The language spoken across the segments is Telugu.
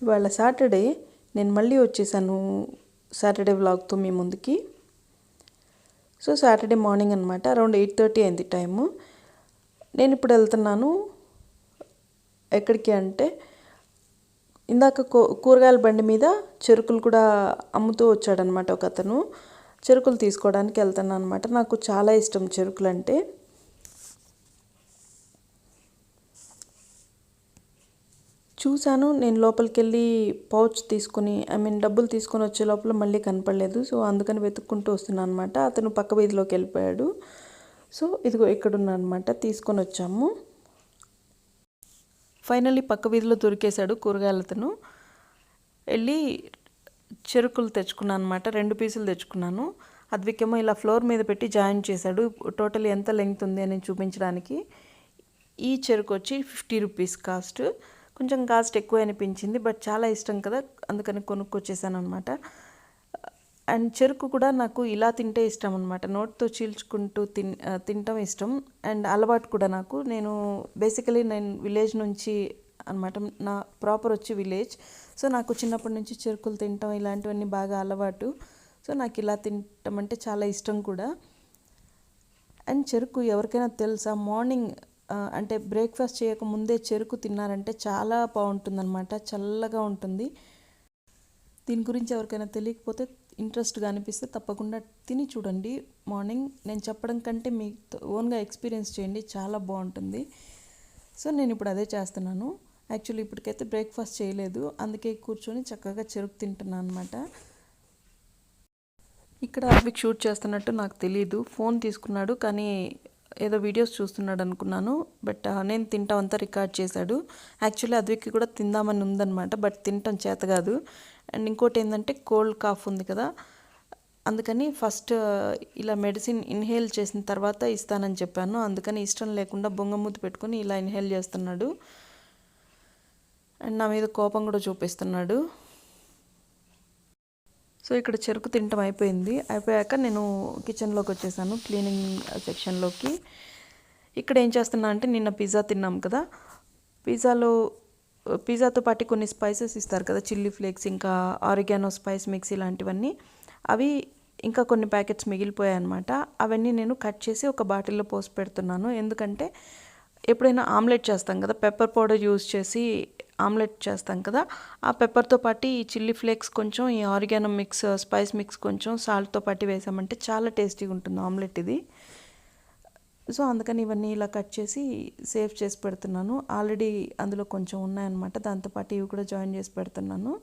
ఇవాళ సాటర్డే నేను మళ్ళీ వచ్చేసాను సాటర్డే వ్లాగ్తో మీ ముందుకి. సో సాటర్డే మార్నింగ్ అనమాట, అరౌండ్ 8:30 అయింది టైము. నేను ఇప్పుడు వెళ్తున్నాను ఎక్కడికి అంటే, ఇందాక కూరగాయల బండి మీద చెరుకులు కూడా అమ్ముతూ వచ్చాడనమాట ఒక అతను. చెరుకులు తీసుకోవడానికి వెళ్తున్నాను అనమాట. నాకు చాలా ఇష్టం చెరుకులు అంటే. చూశాను, నేను లోపలికి వెళ్ళి పౌచ్ తీసుకుని డబ్బులు తీసుకొని వచ్చే లోపల మళ్ళీ కనపడలేదు. సో అందుకని వెతుక్కుంటూ వస్తున్నాను అనమాట. అతను పక్క వీధిలోకి వెళ్ళిపోయాడు. సో ఇదిగో ఇక్కడున్నా అనమాట, తీసుకొని వచ్చాము. ఫైనల్లీ పక్క వీధిలో దొరికేశాడు కూరగాయలు అతను. వెళ్ళి చెరుకులు తెచ్చుకున్నాను అనమాట. 2 పీసులు తెచ్చుకున్నాను. అద్వికేమో ఇలా ఫ్లోర్ మీద పెట్టి జాయిన్ చేశాడు, టోటల్ ఎంత లెంగ్త్ ఉంది అని చూపించడానికి. ఈ చెరుకు వచ్చి 50 రూపీస్ కాస్ట్. కొంచెం కాస్ట్ ఎక్కువ అనిపించింది, బట్ చాలా ఇష్టం కదా, అందుకని కొనుక్కొచ్చేసాను అనమాట. అండ్ చెరుకు కూడా నాకు ఇలా తింటే ఇష్టం అనమాట. నోట్తో చీల్చుకుంటూ తినటం ఇష్టం. అండ్ అలవాటు కూడా నాకు. నేను విలేజ్ నుంచి అనమాట, నా ప్రాపర్ వచ్చి విలేజ్. సో నాకు చిన్నప్పటి నుంచి చెరుకులు తినటం ఇలాంటివన్నీ బాగా అలవాటు. సో నాకు ఇలా తినటం అంటే చాలా ఇష్టం కూడా. అండ్ చెరుకు ఎవరికైనా తెలుసా, మార్నింగ్ అంటే బ్రేక్ఫాస్ట్ చేయకముందే చెరుకు తిన్నారంటే చాలా బాగుంటుందన్నమాట, చల్లగా ఉంటుంది. దీని గురించి ఎవరికైనా తెలియకపోతే, ఇంట్రెస్ట్గా అనిపిస్తే తప్పకుండా తిని చూడండి మార్నింగ్. నేను చెప్పడం కంటే మీ ఓన్గా ఎక్స్పీరియన్స్ చేయండి, చాలా బాగుంటుంది. సో నేను ఇప్పుడు అదే చేస్తున్నాను. యాక్చువల్లీ ఇప్పటికైతే బ్రేక్ఫాస్ట్ చేయలేదు, అందుకే కూర్చొని చక్కగా చెరుకు తింటున్నాను అనమాట. ఇక్కడ అద్విక్ షూట్ చేస్తున్నట్టు నాకు తెలియదు, ఫోన్ తీసుకున్నాడు కానీ ఏదో వీడియోస్ చూస్తున్నాడు అనుకున్నాను. బట్ నేను తింటాం అంతా రికార్డ్ చేశాడు. యాక్చువల్లీ అద్విక్కి కూడా తిందామని ఉందన్నమాట, బట్ తినటం చేత కాదు. అండ్ ఇంకోటి ఏంటంటే కోల్డ్ కాఫ్ ఉంది కదా, అందుకని ఫస్ట్ ఇలా మెడిసిన్ ఇన్హేల్ చేసిన తర్వాత ఇస్తానని చెప్పాను. అందుకని ఇష్టం లేకుండా బొంగమూతి పెట్టుకొని ఇలా ఇన్హేల్ చేస్తున్నాడు. అండ్ నా మీద కోపం కూడా చూపిస్తున్నాడు. సో ఇక్కడ చెరుకు తినటం అయిపోయాక నేను కిచెన్లోకి వచ్చేసాను, క్లీనింగ్ సెక్షన్లోకి. ఇక్కడ ఏం చేస్తున్నా అంటే, నిన్న పిజ్జా తిన్నాం కదా, పిజ్జాతో పాటు కొన్ని స్పైసెస్ ఇస్తారు కదా, చిల్లీ ఫ్లేక్స్, ఇంకా ఆరిగానో స్పైస్ మిక్స్ ఇలాంటివన్నీ. అవి ఇంకా కొన్ని ప్యాకెట్స్ మిగిలిపోయాయి అనమాట. అవన్నీ నేను కట్ చేసి ఒక బాటిల్లో పోసి పెడుతున్నాను. ఎందుకంటే ఎప్పుడైనా ఆమ్లెట్ చేస్తాం కదా, పెప్పర్ పౌడర్ యూజ్ చేసి ఆమ్లెట్ చేస్తాం కదా, ఆ పెప్పర్తో పాటు ఈ చిల్లీ ఫ్లేక్స్ కొంచెం, ఈ ఆరిగానో మిక్స్, స్పైస్ మిక్స్ కొంచెం, సాల్ట్తో పాటు వేసామంటే చాలా టేస్టీగా ఉంటుంది ఆమ్లెట్ ఇది. సో అందుకని ఇవన్నీ ఇలా కట్ చేసి సేవ్ చేసి పెడుతున్నాను. ఆల్రెడీ అందులో కొంచెం ఉన్నాయన్నమాట, దాంతోపాటు ఇవి కూడా జాయిన్ చేసి పెడుతున్నాను.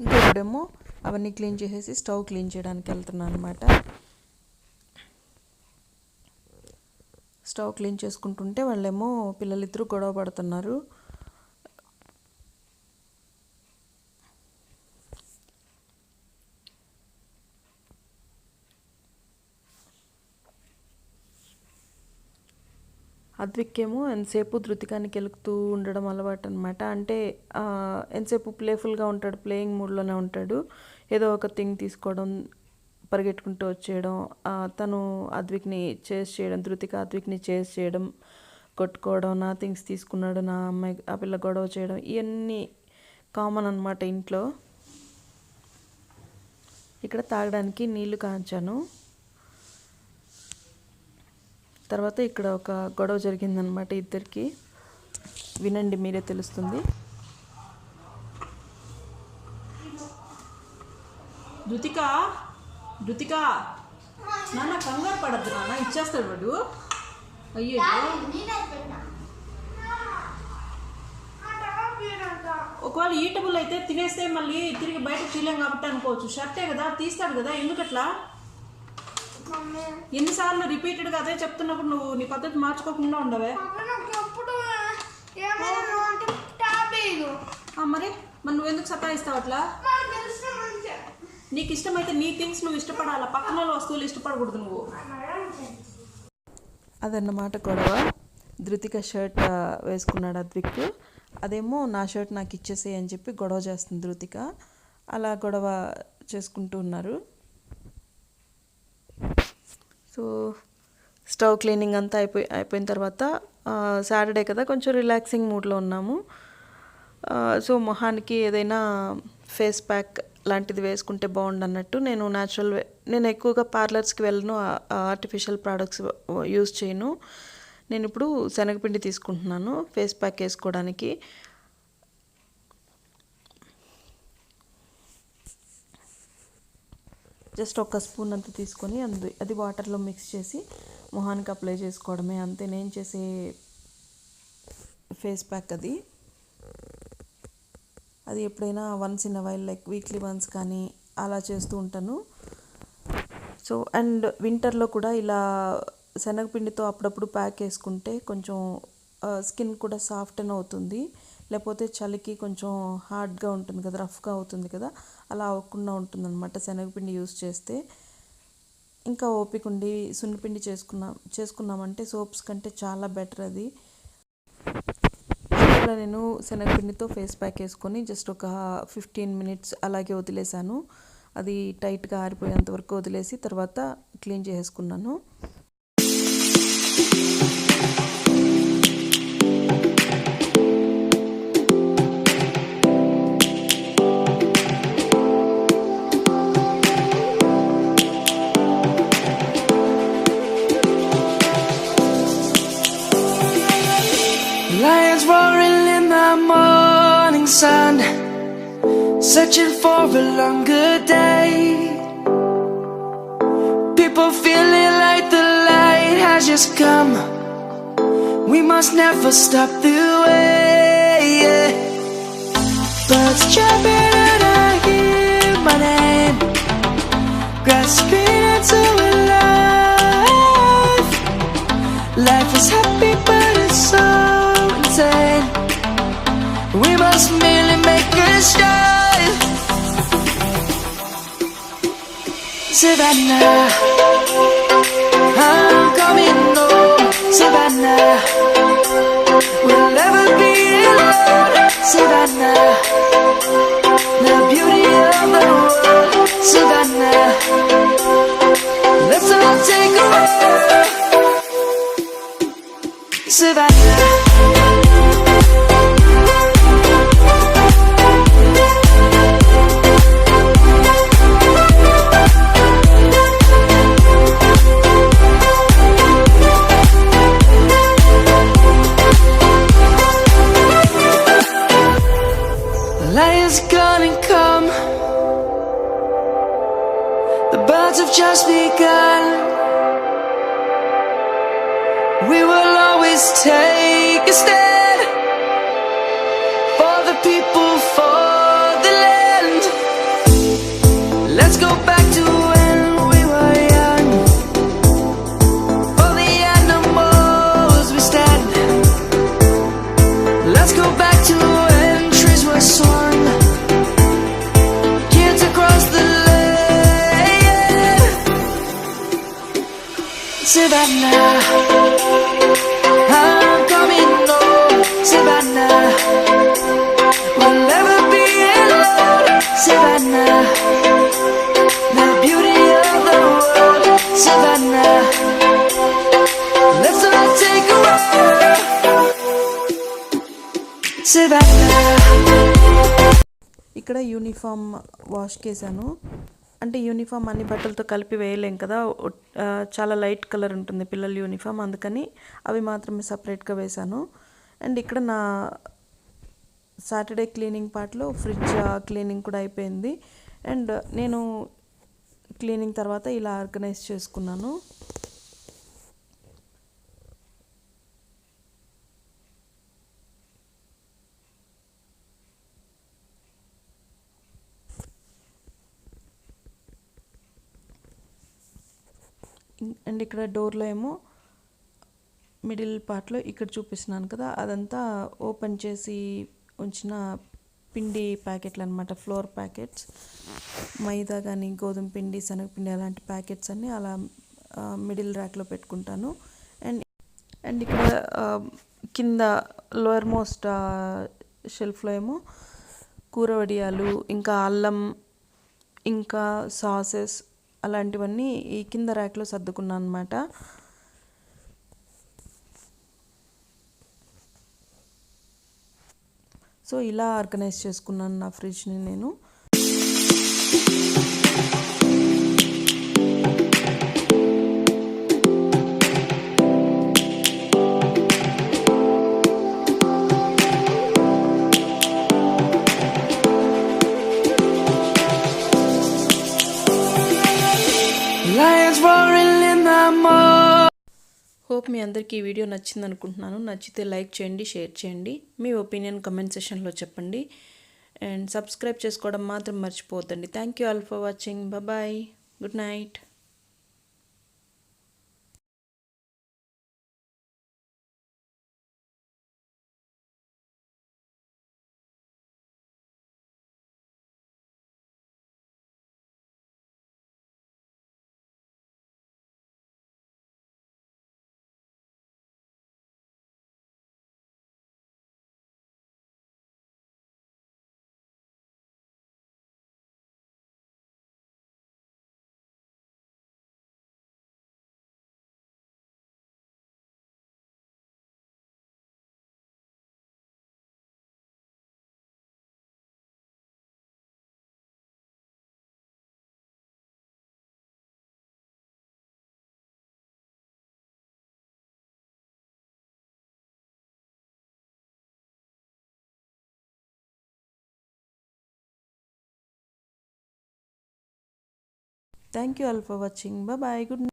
ఇంకొకటేమో అవన్నీ క్లీన్ చేసేసి స్టవ్ క్లీన్ చేయడానికి వెళ్తున్నాను అనమాట. స్టవ్ క్లీన్ చేసుకుంటుంటే వాళ్ళేమో పిల్లలిద్దరూ గొడవ పడుతున్నారు. అద్విక్ ఏమో ఎంతసేపు ధృతికానికి వెలుగుతూ ఉండడం అలవాటు అనమాట. అంటే ఎంతసేపు ప్లేఫుల్గా ఉంటాడు, ప్లేయింగ్ మూడ్లోనే ఉంటాడు. ఏదో ఒక థింగ్ తీసుకోవడం, పరిగెట్టుకుంటూ వచ్చేయడం, తను అద్విక్ని చేస్ చేయడం, ధృతిక అద్విక్ని చేస్ చేయడం, కొట్టుకోవడం, నా థింగ్స్ తీసుకున్నాడు, నా అమ్మాయి ఆ పిల్ల గొడవ చేయడం, ఇవన్నీ కామన్ అనమాట ఇంట్లో. ఇక్కడ తాగడానికి నీళ్లు కాంచాను. తర్వాత ఇక్కడ ఒక గొడవ జరిగిందనమాట ఇద్దరికి, వినండి మీరే తెలుస్తుంది. ధృతిక నాన్న కంగారు పడద్దు నాన్న, ఇచ్చేస్తాడు వాడు. అయ్యో ఒకవేళ ఈటబుల్ అయితే తినేస్తే మళ్ళీ తిరిగి బయట తీయలేం కాబట్టి అనుకోవచ్చు. షర్టే కదా, తీస్తాడు కదా, ఎందుకట్లా? ఎన్నిసార్లు రిపీటెడ్గా అదే చెప్తున్నప్పుడు నువ్వు నీ పద్ధతి మార్చుకోకుండా ఉండవే. మరి నువ్వు ఎందుకు సతాయిస్తావు అట్లా? నీకు ఇష్టమైతే నీ థింగ్స్ నువ్వు ఇష్టపడాలా, పక్కన వాళ్ళ వస్తువులు ఇష్టపడకూడదు నువ్వు. అదన్నమాట గొడవ. ధృతిక షర్ట్ వేసుకున్నాడు అద్విక్, అదేమో నా షర్ట్ నాకు ఇచ్చేసేయి అని చెప్పి గొడవ చేస్తుంది ధృతిక. అలా గొడవ చేసుకుంటూ ఉన్నారు. సో స్టవ్ క్లీనింగ్ అంతా అయిపోయిన తర్వాత, సాటర్డే కదా, కొంచెం రిలాక్సింగ్ మూడ్లో ఉన్నాము. సో మొహానికి ఏదైనా ఫేస్ ప్యాక్ లాంటిది వేసుకుంటే బాగుండన్నట్టు నేను ఎక్కువగా పార్లర్స్కి వెళ్ళను, ఆర్టిఫిషియల్ ప్రోడక్ట్స్ యూజ్ చేయను. నేను ఇప్పుడు శనగపిండి తీసుకుంటున్నాను ఫేస్ ప్యాక్ వేసుకోవడానికి. జస్ట్ ఒక స్పూన్ అంత తీసుకొని అది వాటర్లో మిక్స్ చేసి మొహానికి అప్లై చేసుకోవడమే, అంతే నేను చేసే ఫేస్ ప్యాక్ అది ఎప్పుడైనా once in a while like weekly once కానీ అలా చేస్తూ ఉంటాను. సో అండ్ వింటర్లో కూడా ఇలా శనగపిండితో అప్పుడప్పుడు ప్యాక్ వేసుకుంటే కొంచెం స్కిన్ కూడా సాఫ్టన్ అవుతుంది. లేకపోతే చలికి కొంచెం హార్డ్గా ఉంటుంది కదా, రఫ్గా అవుతుంది కదా, అలా అవ్వకుండా ఉంటుందన్నమాట శనగపిండి యూస్ చేస్తే. ఇంకా ఓపిక ఉండి సున్నిపిండి చేసుకున్నామంటే సోప్స్ కంటే చాలా బెటర్ అది. ఇలా నేను శనగపిండితో ఫేస్ ప్యాక్ వేసుకొని జస్ట్ ఒక 15 మినిట్స్ అలాగే వదిలేసాను. అది టైట్గా ఆరిపోయేంత వరకు వదిలేసి తర్వాత క్లీన్ చేసుకున్నాను. Lions roaring in the morning sun, searching for a longer day. People feeling like the light has just come. We must never stop the way. Birds jumping and I hear my name, grasping into a life. Life is happy but it's so insane. We must merely make a start. Savannah, I'm coming home. Savannah, we'll never be alone. Savannah, the beauty of the world. Savannah, let's all take a walk. Savannah. Lion's gonna come. The birds have just begun. We will always take a stand for the people, for the land. Let's go back to when we were young. For the animals we stand. Let's go back to when trees were swung. Kids across the land. Savannah, I'm coming home. Savannah, we'll never be alone. Savannah, the beauty of the world. Savannah, let's all take a walk. Savannah. ఇక్కడ యూనిఫామ్ వాష్ చేశాను. అంటే యూనిఫామ్ అన్ని బట్టలతో కలిపి వేయలేం కదా, చాలా లైట్ కలర్ ఉంటుంది పిల్లల యూనిఫామ్, అందుకని అవి మాత్రమే సపరేట్గా వేశాను. అండ్ ఇక్కడ నా సాటర్డే క్లీనింగ్ పార్ట్లో ఫ్రిడ్జ్ క్లీనింగ్ కూడా అయిపోయింది. అండ్ నేను క్లీనింగ్ తర్వాత ఇలా ఆర్గనైజ్ చేసుకున్నాను. అండ్ ఇక్కడ డోర్లో ఏమో మిడిల్ పార్ట్లో ఇక్కడ చూపిస్తున్నాను కదా, అదంతా ఓపెన్ చేసి ఉంచిన పిండి ప్యాకెట్లు అనమాట, ఫ్లోర్ ప్యాకెట్స్. మైదా కానీ గోధుమ పిండి, శనగపిండి అలాంటి ప్యాకెట్స్ అన్నీ అలా మిడిల్ ర్యాక్లో పెట్టుకుంటాను. అండ్ ఇక్కడ కింద లోయర్ మోస్ట్ షెల్ఫ్లో ఏమో కూర వడియాలు, ఇంకా అల్లం, ఇంకా సాసెస్ అలాంటివన్నీ ఈ కింద ర్యాక్లో సర్దుకున్నాను అనమాట. సో ఇలా ఆర్గనైజ్ చేసుకున్నాను నా ఫ్రిడ్జ్ని నేను. Lions roaring in the mall. Hope మీ అందరికీ ఈ వీడియో నచ్చింది అనుకుంటున్నాను. నచ్చితే లైక్ చేయండి, షేర్ చేయండి, మీ ఒపీనియన్ కమెంట్ సెక్షన్లో చెప్పండి అండ్ సబ్స్క్రైబ్ చేసుకోవడం మాత్రం మర్చిపోవద్దండి. Thank you all for watching. Bye, good night. Thank you all for watching. Bye bye. Good night.